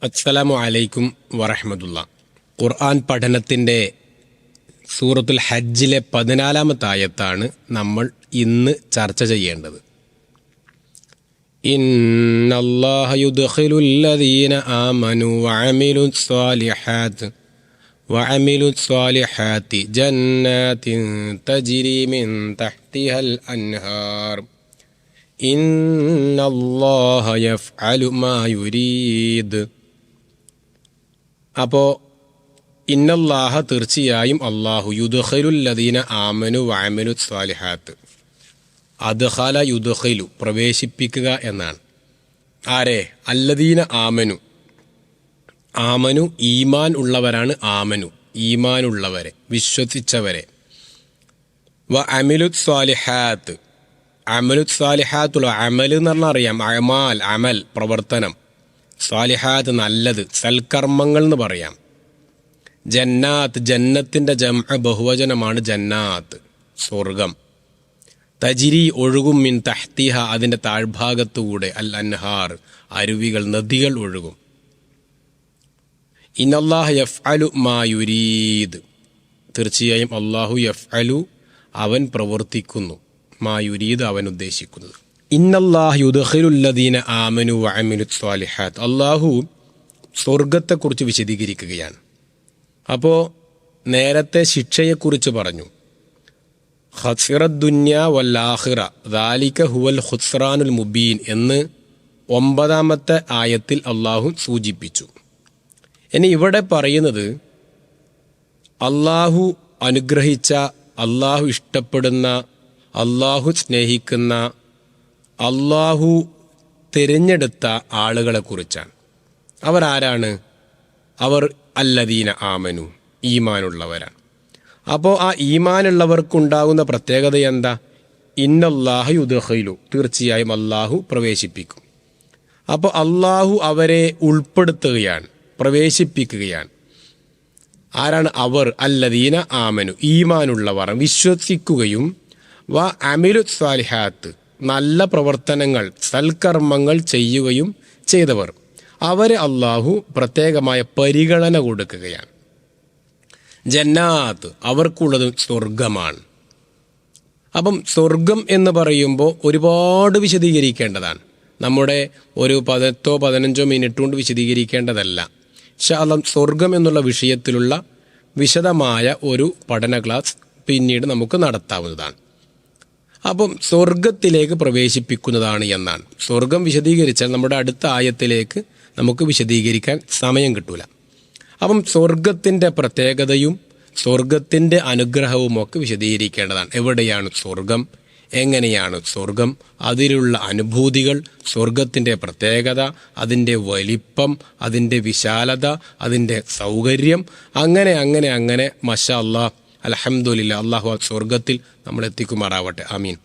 അസ്സലാമു അലൈക്കും വറഹ്മത്തുള്ള. ഖുർആൻ പഠനത്തിൻ്റെ സൂറത്തുൽ ഹജ്ജിലെ 14-ാമത്തെ ആയത്താണ് നമ്മൾ ഇന്ന് ചർച്ച ചെയ്യേണ്ടത്. ഇന്നല്ലാഹ യുദ്ഖിലുല്ലദീന ആമനു വഅമിലുസ്സാലിഹാത്തി ജന്നാത്തിൻ തജ്രി മിൻ തഹ്തിഹൽ അൻഹാർ ഇന്നല്ലാഹ യഫ്അലു മാ യുരീദ്. അപ്പോൾ ഇന്നല്ലാഹ തീർച്ചയായും അള്ളാഹു യുദ്ഖിലുല്ലദീന ആമനു വഅമിലുസ്സാലിഹാത്ത്, അദ്ഖല യുദ്ഖിലു പ്രവേശിപ്പിക്കുക എന്നാണ്. ആരെ? അല്ലദീന ആമനു. ആമനു ഈമാൻ ഉള്ളവരാണ്. ആമനു ഈമാനുള്ളവരെ, വിശ്വസിച്ചവരെ. വഅമിലുസ്സാലിഹാത്ത്, അമലുസ്സാലിഹാത്തുള്ള അമൽ എന്ന് പറഞ്ഞാൽ അറിയാം, അമാൽ അമൽ പ്രവർത്തനം, സ്വാലിഹാത്ത് നല്ലത്, സൽക്കർമ്മങ്ങൾ എന്ന് പറയാം. ജന്നാത്ത് ജന്നത്തിൻ്റെ ജംഅ ബഹുവചനമാണ് ജന്നാത്ത്, സ്വർഗം. തജ്രി ഒഴുകും, മിൻ തഹ്തിഹ അതിൻ്റെ താഴ്ഭാഗത്തുകൂടെ, അൽ അൻഹാർ അരുവികൾ, നദികൾ ഒഴുകും. ഇന്നല്ലാഹ യഫ്അലു മാ യുരീദ്, തീർച്ചയായും അല്ലാഹു യഫ്അലു അവൻ പ്രവർത്തിക്കുന്നു, മാ യുരീദ് അവൻ ഉദ്ദേശിക്കുന്നത്. ഇന്നല്ലാഹ യുദ്ഖിലുല്ലദീന ആമനു വഅമിലുസ്സാലിഹാത്ത്, അല്ലാഹു സ്വർഗത്തെക്കുറിച്ച് വിശദീകരിക്കുകയാണ്. അപ്പോൾ നേരത്തെ ശിക്ഷയെക്കുറിച്ച് പറഞ്ഞു. ഖസിറദ്ദുന്യ വൽ-ആഖിറ ദാലിക ഹുവൽ ഖുസ്റാനുൽ മുബീൻ എന്ന് 9-ാമത്തെ ആയത്തിൽ അല്ലാഹു സൂചിപ്പിച്ചു. ഇനി ഇവിടെ പറയുന്നത് അല്ലാഹു അനുഗ്രഹിച്ച, അല്ലാഹു ഇഷ്ടപ്പെടുന്ന, അല്ലാഹു സ്നേഹിക്കുന്ന, അല്ലാഹു തിരഞ്ഞെടുത്ത ആളുകളെക്കുറിച്ചാണ്. അവരാരാണ്? അവർ അല്ലദീന ആമനു, ഈമാനുള്ളവരാണ്. അപ്പോൾ ആ ഈമാനുള്ളവർക്കുണ്ടാകുന്ന പ്രത്യേകത എന്താ? ഇന്നല്ലാഹ യുദ്ഖിലു, തീർച്ചയായും അല്ലാഹു പ്രവേശിപ്പിക്കും. അപ്പോൾ അല്ലാഹു അവരെ ഉൾപ്പെടുത്തുകയാണ്, പ്രവേശിപ്പിക്കുകയാണ്. ആരാണ് അവർ? അല്ലദീന ആമനു, ഈമാനുള്ളവർ, വിശ്വസിക്കുകയും വ അമിലുസ്സാലിഹാത്ത് നല്ല പ്രവർത്തനങ്ങൾ, സൽക്കർമ്മങ്ങൾ ചെയ്യുകയും ചെയ്തവർ, അവരെ അല്ലാഹു പ്രത്യേകമായ പരിഗണന കൊടുക്കുകയാണ്. ജന്നാത്ത് അവർക്കുള്ളത് സ്വർഗമാണ്. അപ്പം സ്വർഗം എന്ന് പറയുമ്പോൾ ഒരുപാട് വിശദീകരിക്കേണ്ടതാണ്. നമ്മുടെ ഒരു 10-15 മിനിറ്റ് കൊണ്ട് വിശദീകരിക്കേണ്ടതല്ല. ഇൻഷാ അല്ലാഹ് സ്വർഗം എന്നുള്ള വിഷയത്തിലുള്ള വിശദമായ ഒരു പഠന ക്ലാസ് പിന്നീട് നമുക്ക് നടത്താവുന്നതാണ്. അപ്പം സ്വർഗത്തിലേക്ക് പ്രവേശിപ്പിക്കുന്നതാണ് എന്നാണ്. സ്വർഗം വിശദീകരിച്ചാൽ നമ്മുടെ അടുത്ത ആയത്തിലേക്ക് നമുക്ക് വിശദീകരിക്കാൻ സമയം കിട്ടൂല. അപ്പം സ്വർഗത്തിൻ്റെ പ്രത്യേകതയും സ്വർഗത്തിൻ്റെ അനുഗ്രഹവും ഒക്കെ വിശദീകരിക്കേണ്ടതാണ്. എവിടെയാണ് സ്വർഗം, എങ്ങനെയാണ് സ്വർഗം, അതിലുള്ള അനുഭൂതികൾ, സ്വർഗത്തിൻ്റെ പ്രത്യേകത, അതിൻ്റെ വലിപ്പം, അതിൻ്റെ വിശാലത, അതിൻ്റെ സൗകര്യം, അങ്ങനെ അങ്ങനെ അങ്ങനെ മാഷാ അല്ലാഹ്, അൽഹംദുലില്ലാ, അല്ലാഹു ആ സ്വർഗത്തിൽ നമ്മൾ എത്തിക്കുമാറാവട്ടെ, ആമീൻ.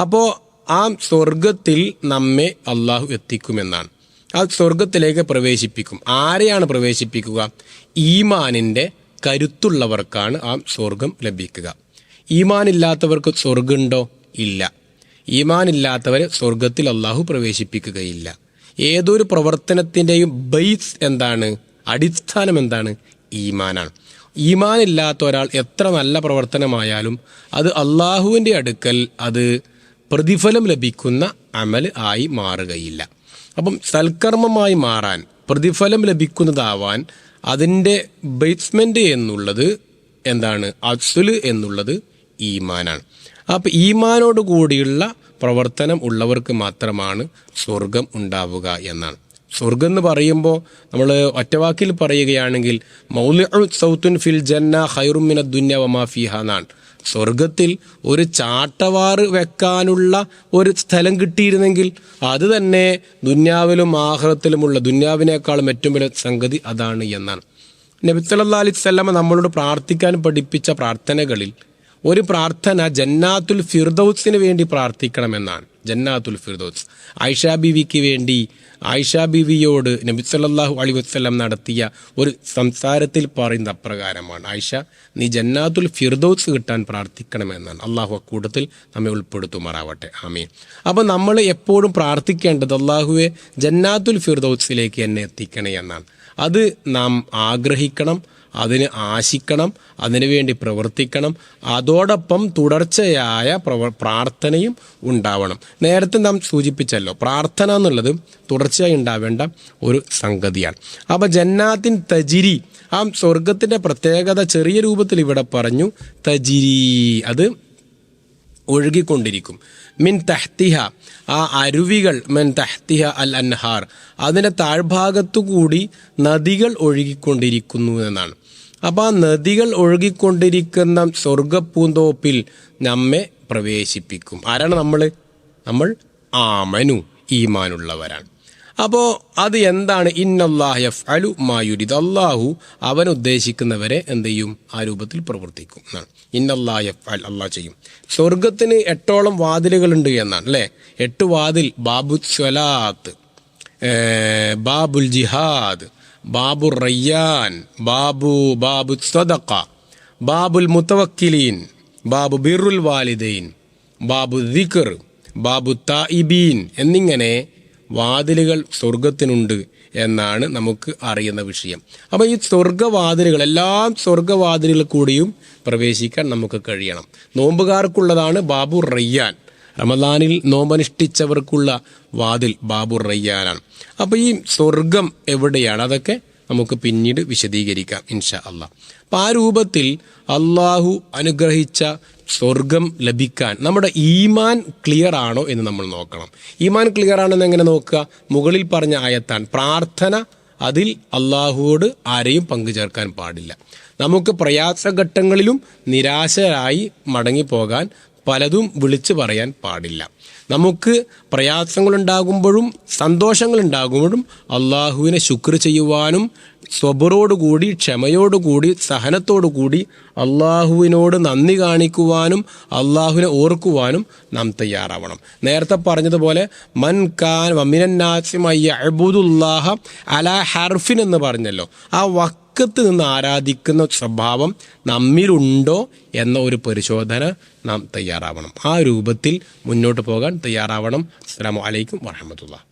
അപ്പോൾ ആ സ്വർഗത്തിൽ നമ്മെ അല്ലാഹു എത്തിക്കുമെന്നാണ്. ആ സ്വർഗത്തിലേക്ക് പ്രവേശിപ്പിക്കും. ആരെയാണ് പ്രവേശിപ്പിക്കുക? ഈമാനിൻ്റെ കരുത്തുള്ളവർക്കാണ് ആ സ്വർഗം ലഭിക്കുക. ഈമാനില്ലാത്തവർക്ക് സ്വർഗമുണ്ടോ? ഇല്ല. ഈമാനില്ലാത്തവരെ സ്വർഗത്തിൽ അല്ലാഹു പ്രവേശിപ്പിക്കുകയില്ല. ഏതൊരു പ്രവർത്തനത്തിൻ്റെയും ബേസ് എന്താണ്? അടിസ്ഥാനം എന്താണ്? ഈമാനാണ്. ഈമാനില്ലാത്ത ഒരാൾ എത്ര നല്ല പ്രവർത്തനമായാലും അത് അല്ലാഹുവിൻ്റെ അടുക്കൽ അത് പ്രതിഫലം ലഭിക്കുന്ന അമൽ ആയി മാറുകയില്ല. അപ്പം സൽക്കർമ്മമായി മാറാൻ, പ്രതിഫലം ലഭിക്കുന്നതാവാൻ അതിൻ്റെ ബേസ്മെൻ്റ് എന്നുള്ളത് എന്താണ്? അസ്ല് എന്നുള്ളത് ഈമാനാണ്. അപ്പം ഈമാനോട് കൂടിയുള്ള പ്രവർത്തനം ഉള്ളവർക്ക് മാത്രമാണ് സ്വർഗം ഉണ്ടാവുക എന്നാണ്. സ്വർഗം എന്ന് പറയുമ്പോൾ നമ്മൾ ഒറ്റവാക്കിൽ പറയുകയാണെങ്കിൽ മൗലിഉ സൗത്തുൻ ഫിൽ ജന്ന ഖൈറും മിനദ് ദുനിയ വമാ ഫീഹാ എന്നാണ്. സ്വർഗത്തിൽ ഒരു ചാട്ടവാറ് വെക്കാനുള്ള ഒരു സ്ഥലം കിട്ടിയിരുന്നെങ്കിൽ അത് തന്നെ ദുന്യാവിലും ആഖിറത്തിലുമുള്ള, ദുന്യാവിനേക്കാളും ഏറ്റവും വലിയ സംഗതി അതാണ് എന്നാണ്. നബി സല്ലല്ലാഹു അലൈഹി വസല്ലമ നമ്മളോട് പ്രാർത്ഥിക്കാൻ പഠിപ്പിച്ച പ്രാർത്ഥനകളിൽ ഒരു പ്രാർത്ഥന ജന്നാത്തുൽ ഫിർദൗസിന് വേണ്ടി പ്രാർത്ഥിക്കണമെന്നാണ്. ജന്നാത്തുൽ ഫിർദൗസ്, ആയിഷ ബീവിക്ക് വേണ്ടി ആയിഷ ബീവിയോട് നബി സല്ലല്ലാഹു അലൈഹി വസല്ലം നടത്തിയ ഒരു സംസാരത്തിൽ പറയുന്ന അപ്രകാരമാണ്. ആയിഷ, നീ ജന്നാത്തുൽ ഫിർദൗസ് കിട്ടാൻ പ്രാർത്ഥിക്കണമെന്നാണ്. അള്ളാഹു അക്കൂട്ടത്തിൽ നമ്മെ ഉൾപ്പെടുത്തുമാറാവട്ടെ. ആമീൻ. അപ്പോൾ നമ്മൾ എപ്പോഴും പ്രാർത്ഥിക്കേണ്ടത് അള്ളാഹുവെ ജന്നാത്തുൽ ഫിർദൗസിലേക്ക് എന്നെ എത്തിക്കണേ എന്നാണ്. അത് നാം ആഗ്രഹിക്കണം, അതിന് ആശിക്കണം, അതിനുവേണ്ടി പ്രവർത്തിക്കണം. അതോടൊപ്പം തുടർച്ചയായ പ്രാർത്ഥനയും ഉണ്ടാവണം. നേരത്തെ നാം സൂചിപ്പിച്ചല്ലോ, പ്രാർത്ഥന എന്നുള്ളത് തുടർച്ചയായി ഉണ്ടാവേണ്ട ഒരു സംഗതിയാണ്. അപ്പോൾ ജന്നാത്തിൻ തജിരി, ആ സ്വർഗത്തിൻ്റെ പ്രത്യേകത ചെറിയ രൂപത്തിൽ ഇവിടെ പറഞ്ഞു. തജിരി, അത് ഒഴുകിക്കൊണ്ടിരിക്കും. മിൻ തഹ്തിഹ, ആ അരുവികൾ, മിൻ തഹ്തിഹ അൽ അൻഹാർ, അതിൻ്റെ താഴ്ഭാഗത്തു കൂടി നദികൾ ഒഴുകിക്കൊണ്ടിരിക്കുന്നു എന്നാണ്. അപ്പോൾ ആ നദികൾ ഒഴുകിക്കൊണ്ടിരിക്കുന്ന സ്വർഗപ്പൂന്തോപ്പിൽ നമ്മെ പ്രവേശിപ്പിക്കും. ആരാണ് നമ്മൾ ആമനു, ഈമാനുള്ളവരാണ്. അപ്പോൾ അത് എന്താണ്? ഇന്നല്ലാഹു യഫ്അലു മാ യുരിദ്, അല്ലാഹു അവൻ ഉദ്ദേശിക്കുന്നവരെ എന്ത് ചെയ്യും? ആ രൂപത്തിൽ പ്രവർത്തിക്കും എന്നാണ്. ഇന്നല്ലാഹു യഫ്അൽ, അല്ലാഹു ചെയ്യും. സ്വർഗത്തിന് 8ഓളം വാതിലുകളുണ്ട് എന്നാണ് അല്ലേ? 8 വാതിൽ. ബാബു സ്വലാത്ത്, ബാബുൽ ജിഹാദ്, ബാബു റയ്യാൻ, ബാബു സദഖ, ബാബുൽ മുതവക്കിലീൻ, ബാബു ബിറുൽ വാലിദൈൻ, ബാബു ദിക്ർ, ബാബു തായിബീൻ എന്നിങ്ങനെ വാതിലുകൾ സ്വർഗത്തിനുണ്ട് എന്നാണ് നമുക്ക് അറിയുന്ന വിഷയം. അപ്പോൾ ഈ സ്വർഗവാതിലുകൾ, എല്ലാ സ്വർഗവാതിലുകൾ കൂടിയും പ്രവേശിക്കാൻ നമുക്ക് കഴിയണം. നോമ്പുകാർക്കുള്ളതാണ് ബാബു റയ്യാൻ. റമദാനിൽ നോമ്പനുഷ്ഠിച്ചവർക്കുള്ള വാതിൽ ബാബു റയ്യാനാണ്. അപ്പോൾ ഈ സ്വർഗം എവിടെയാണ്? അതൊക്കെ നമുക്ക് പിന്നീട് വിശദീകരിക്കാം ഇൻഷാ അള്ളാഹ്. അപ്പം ആ രൂപത്തിൽ അള്ളാഹു അനുഗ്രഹിച്ച സ്വർഗം ലഭിക്കാൻ നമ്മുടെ ഈമാൻ ക്ലിയർ ആണോ എന്ന് നമ്മൾ നോക്കണം. ഈമാൻ ക്ലിയർ ആണെന്ന് എങ്ങനെ നോക്കുക? മുകളിൽ പറഞ്ഞ ആയത്താണ്. പ്രാർത്ഥന, അതിൽ അള്ളാഹുവോട് ആരെയും പങ്കുചേർക്കാൻ പാടില്ല. നമുക്ക് പ്രയാസഘട്ടങ്ങളിലും നിരാശരായി മടങ്ങിപ്പോകാൻ പലതും വിളിച്ചു പറയാൻ പാടില്ല. നമുക്ക് പ്രയാസങ്ങളുണ്ടാകുമ്പോഴും സന്തോഷങ്ങളുണ്ടാകുമ്പോഴും അള്ളാഹുവിനെ ശുക്ർ ചെയ്യുവാനും സ്വബറോടുകൂടി, ക്ഷമയോടുകൂടി, സഹനത്തോടുകൂടി അള്ളാഹുവിനോട് നന്ദി കാണിക്കുവാനും അള്ളാഹുവിനെ ഓർക്കുവാനും നാം തയ്യാറാവണം. നേരത്തെ പറഞ്ഞതുപോലെ മൻ കാൻ വമിനന്നാസി മയ്യഅ്ബുദുല്ലാഹ അലാ ഹർഫിൻ എന്ന് പറഞ്ഞല്ലോ. ആ വക്കത്ത് നിന്ന് ആരാധിക്കുന്ന സ്വഭാവം നമ്മിലുണ്ടോ എന്ന ഒരു പരിശോധന നാം തയ്യാറാവണം. ആ രൂപത്തിൽ മുന്നോട്ട് പോകാൻ തയ്യാറാവണം. അസ്സലാമു അലൈക്കും വറഹ്മത്തുള്ളാഹി.